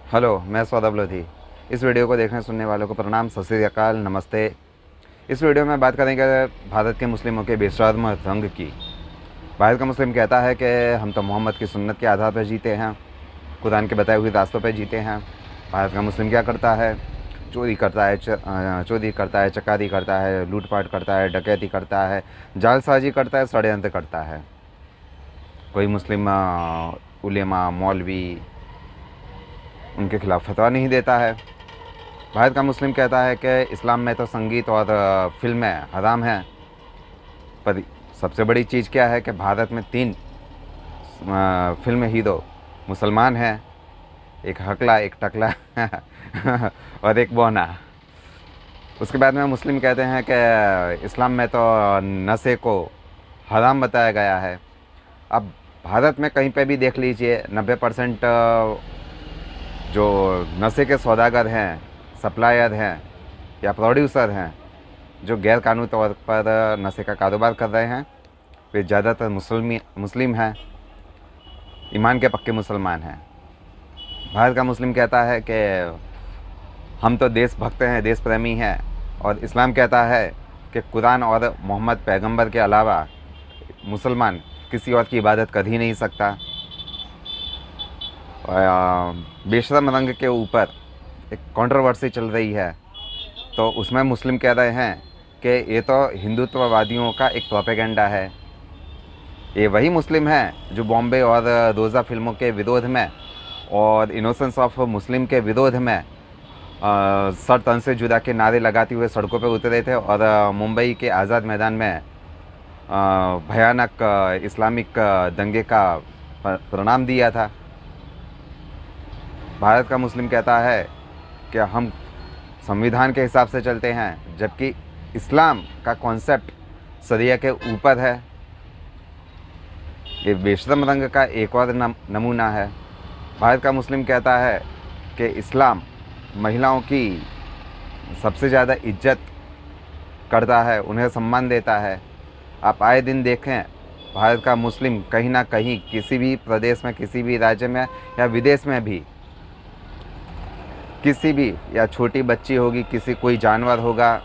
Hello, मैं सौरभ लोधी। इस video को देखने सुनने वालों को प्रणाम, सत श्री अकाल, नमस्ते। इस वीडियो में बात करेंगे भारत के मुस्लिमों के बेशर्म रंग की। भारत का मुस्लिम कहता है कि हम तो मोहम्मद की सुन्नत के आधार पर जीते हैं, कुरान के बताए हुए रास्तों पर जीते हैं। भारत का मुस्लिम क्या करता है? चोरी करता है, चकारी करता है, लूटपाट करता है, डकैती करता है, जालसाजी करता है, षड्यंत्र करता है। कोई मुस्लिम उलेमा, मौलवी उनके खिलाफ फतवा नहीं देता है। भारत का मुस्लिम कहता है कि इस्लाम में तो संगीत और फिल्में हराम हैं, पर सबसे बड़ी चीज़ क्या है कि भारत में 3 फिल्म हीरो मुसलमान हैं, एक हकला, एक टकला और एक बौना। उसके बाद में मुस्लिम कहते हैं कि इस्लाम में तो नशे को हराम बताया गया है। अब भारत में कहीं पे भी देख लीजिए, 90% जो नशे के सौदागर हैं, सप्लायर हैं या प्रोड्यूसर हैं, जो गैर कानूनी तौर पर नशे का कारोबार कर रहे हैं, वे ज़्यादातर मुस्लिम हैं, ईमान के पक्के मुसलमान हैं। भारत का मुस्लिम कहता है कि हम तो देशभक्त हैं, देश प्रेमी हैं, और इस्लाम कहता है कि कुरान और मोहम्मद पैगंबर के अलावा मुसलमान किसी और की इबादत कर ही नहीं सकता। बेशर्म रंग के ऊपर एक कंट्रोवर्सी चल रही है, तो उसमें मुस्लिम कह रहे हैं कि ये तो हिंदुत्ववादियों का एक प्रोपेगेंडा है। ये वही मुस्लिम हैं जो बॉम्बे और रोज़ा फिल्मों के विरोध में और इनोसेंस ऑफ मुस्लिम के विरोध में सर तन से जुदा के नारे लगाते हुए सड़कों पर उतरे थे और मुंबई के आज़ाद मैदान में भयानक इस्लामिक दंगे का परिणाम दिया था। भारत का मुस्लिम कहता है कि हम संविधान के हिसाब से चलते हैं, जबकि इस्लाम का कॉन्सेप्ट शरिया के ऊपर है। ये बेशर्म रंग का एक और नमूना है। भारत का मुस्लिम कहता है कि इस्लाम महिलाओं की सबसे ज़्यादा इज्जत करता है, उन्हें सम्मान देता है। आप आए दिन देखें, भारत का मुस्लिम कहीं ना कहीं किसी भी प्रदेश में, किसी भी राज्य में या विदेश में भी किसी भी, या छोटी बच्ची होगी, किसी कोई जानवर होगा,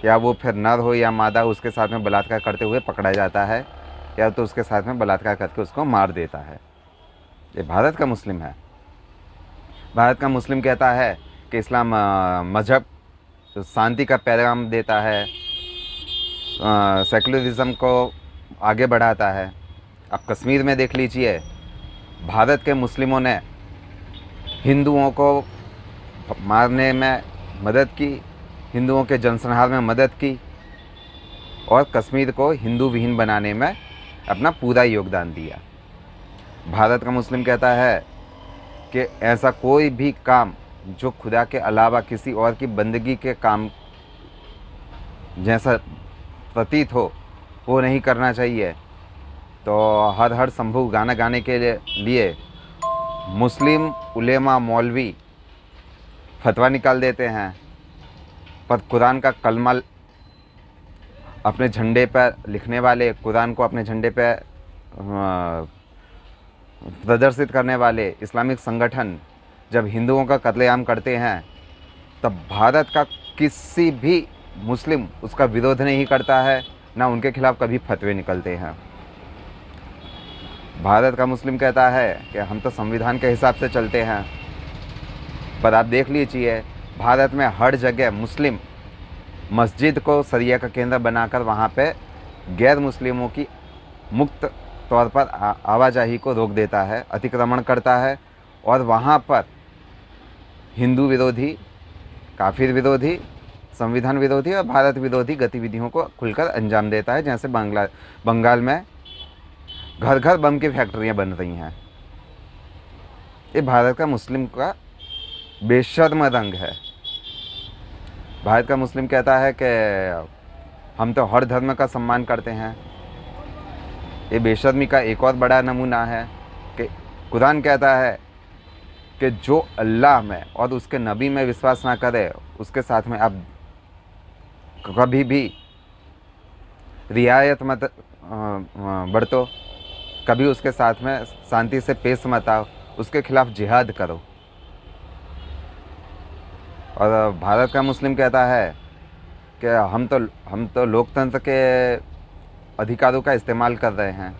या वो फिर नर हो या मादा, उसके साथ में बलात्कार करते हुए पकड़ा जाता है, या तो उसके साथ में बलात्कार करके उसको मार देता है। ये भारत का मुस्लिम है। भारत का मुस्लिम कहता है कि इस्लाम मज़हब तो शांति का पैगाम देता है, सेकुलरिज्म को आगे बढ़ाता है। अब कश्मीर में देख लीजिए, भारत के मुस्लिमों ने हिंदुओं को मारने में मदद की, हिंदुओं के जनसंहार में मदद की, और कश्मीर को हिंदू विहीन बनाने में अपना पूरा योगदान दिया। भारत का मुस्लिम कहता है कि ऐसा कोई भी काम जो खुदा के अलावा किसी और की बंदगी के काम जैसा प्रतीत हो, वो नहीं करना चाहिए। तो हर संभव गाना गाने के लिए मुस्लिम उलेमा, मौलवी फतवा निकाल देते हैं, पर कुरान का कलमा अपने झंडे पर लिखने वाले, कुरान को अपने झंडे पर प्रदर्शित करने वाले इस्लामिक संगठन जब हिंदुओं का कत्लेआम करते हैं, तब भारत का किसी भी मुस्लिम उसका विरोध नहीं करता है, ना उनके खिलाफ कभी फतवे निकलते हैं। भारत का मुस्लिम कहता है कि हम तो संविधान के हिसाब से चलते हैं, पर आप देख लीजिए, भारत में हर जगह मुस्लिम मस्जिद को शरिया का केंद्र बनाकर वहाँ पे गैर मुस्लिमों की मुक्त तौर पर आवाजाही को रोक देता है, अतिक्रमण करता है, और वहाँ पर हिंदू विरोधी, काफिर विरोधी, संविधान विरोधी और भारत विरोधी गतिविधियों को खुलकर अंजाम देता है। जैसे बंगाल में घर घर बम की फैक्ट्रियाँ बन रही हैं। ये भारत का मुस्लिम का बेशर्म रंग है। भारत का मुस्लिम कहता है कि हम तो हर धर्म का सम्मान करते हैं। ये बेशर्मी का एक और बड़ा नमूना है कि कुरान कहता है कि जो अल्लाह में और उसके नबी में विश्वास ना करे, उसके साथ में आप कभी भी रियायत मत बरतो, कभी उसके साथ में शांति से पेश मत आओ, उसके खिलाफ जिहाद करो। और भारत का मुस्लिम कहता है कि हम तो लोकतंत्र के अधिकारों का इस्तेमाल कर रहे हैं।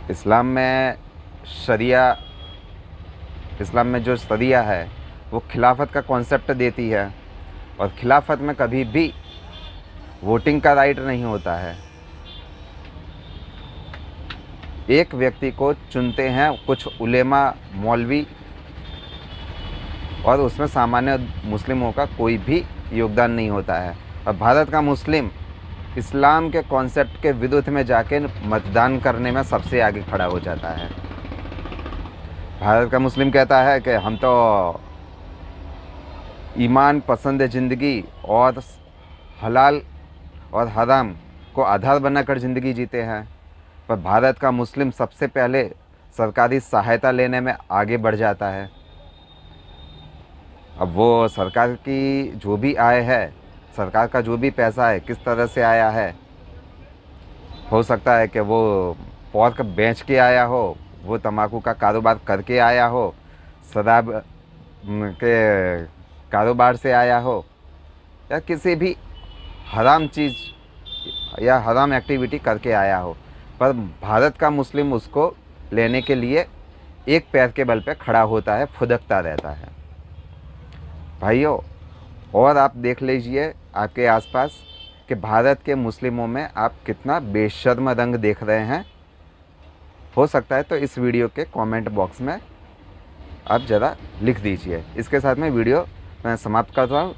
इस्लाम में शरिया इस्लाम में जो शरिया है वो खिलाफत का कॉन्सेप्ट देती है, और खिलाफत में कभी भी वोटिंग का राइट नहीं होता है। एक व्यक्ति को चुनते हैं कुछ उलेमा, मौलवी, और उसमें सामान्य मुस्लिमों का कोई भी योगदान नहीं होता है। और भारत का मुस्लिम इस्लाम के कॉन्सेप्ट के विरुद्ध में जाके मतदान करने में सबसे आगे खड़ा हो जाता है। भारत का मुस्लिम कहता है कि हम तो ईमान पसंद ज़िंदगी और हलाल और हराम को आधार बनाकर ज़िंदगी जीते हैं। पर भारत का मुस्लिम सबसे पहले सरकारी सहायता लेने में आगे बढ़ जाता है। अब वो सरकार की जो भी आय है, सरकार का जो भी पैसा है, किस तरह से आया है, हो सकता है कि वो पौध बेच के आया हो, वो तंबाकू का कारोबार करके आया हो, शराब के कारोबार से आया हो, या किसी भी हराम चीज़ या हराम एक्टिविटी करके आया हो। पर भारत का मुस्लिम उसको लेने के लिए एक पैर के बल पे खड़ा होता है, फुदकता रहता है। भाइयों, और आप देख लीजिए आपके आसपास कि भारत के मुस्लिमों में आप कितना बेशर्म रंग देख रहे हैं। हो सकता है तो इस वीडियो के कमेंट बॉक्स में आप ज़रा लिख दीजिए। इसके साथ में वीडियो मैं समाप्त कर रहा हूँ।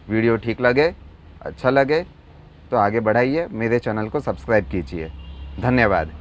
वीडियो ठीक लगे, अच्छा लगे तो आगे बढ़ाइए, मेरे चैनल को सब्सक्राइब कीजिए। धन्यवाद।